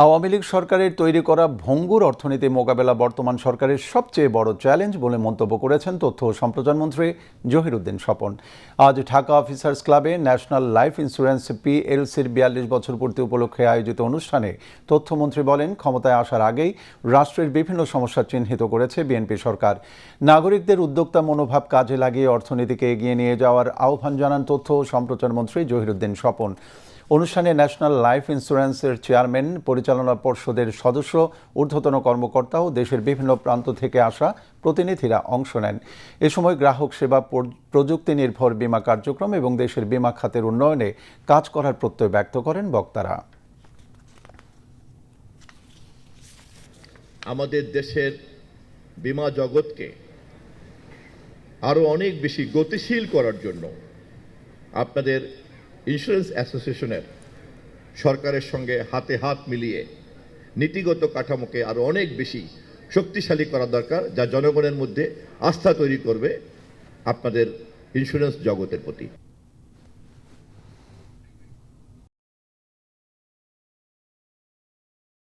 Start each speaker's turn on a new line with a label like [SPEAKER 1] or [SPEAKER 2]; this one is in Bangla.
[SPEAKER 1] আওয়ামী লীগ সরকারের তৈরি করা ভঙ্গুর অর্থনীতি মোকাবেলা বর্তমান সরকারের সবচেয়ে বড় চ্যালেঞ্জ বলে মন্তব্য করেছেন তথ্য ও সম্প্রচারমন্ত্রী জহিরুদ্দিন স্বপন। আজ ঢাকা অফিসার্স ক্লাবে ন্যাশনাল লাইফ ইন্স্যুরেন্স পিএলসির ৪২ বছর পূর্তি উপলক্ষে আয়োজিত অনুষ্ঠানে তথ্যমন্ত্রী বলেন, ক্ষমতায় আসার আগেই রাষ্ট্রের বিভিন্ন সমস্যা চিহ্নিত করেছে বিএনপি সরকার। নাগরিকদের উদ্যোক্তা মনোভাব কাজে লাগিয়ে অর্থনীতিকে এগিয়ে নিয়ে যাওয়ার আহ্বান জানান তথ্য ও সম্প্রচারমন্ত্রী জহিরুদ্দিন স্বপন। অনুষ্ঠানে ন্যাশনাল লাইফ ইন্স্যুরেন্সের চেয়ারম্যান, পরিচালনা পর্ষদের সদস্য, ঊর্ধ্বতন কর্মকর্তা ও দেশের বিভিন্ন প্রান্ত থেকে আসা প্রতিনিধিরা অংশ নেন। এ সময় গ্রাহক সেবা, প্রযুক্তি নির্ভর বীমা কার্যক্রম এবং দেশের বীমা খাতের উন্নয়নে কাজ করার প্রত্যয় ব্যক্ত করেন বক্তারা।
[SPEAKER 2] আমাদের দেশের বীমা জগৎকে আরো অনেক বেশি গতিশীল করার জন্য আপনাদের ইন্স্যুরেন্স অ্যাসোসিয়েশনের সরকারের সঙ্গে হাতে হাত মিলিয়ে নীতিগত কাঠামোকে আরো অনেক বেশি শক্তিশালী করা দরকার, যা জনগণের মধ্যে আস্থা তৈরি করবে আপনাদের ইন্স্যুরেন্স জগতের প্রতি।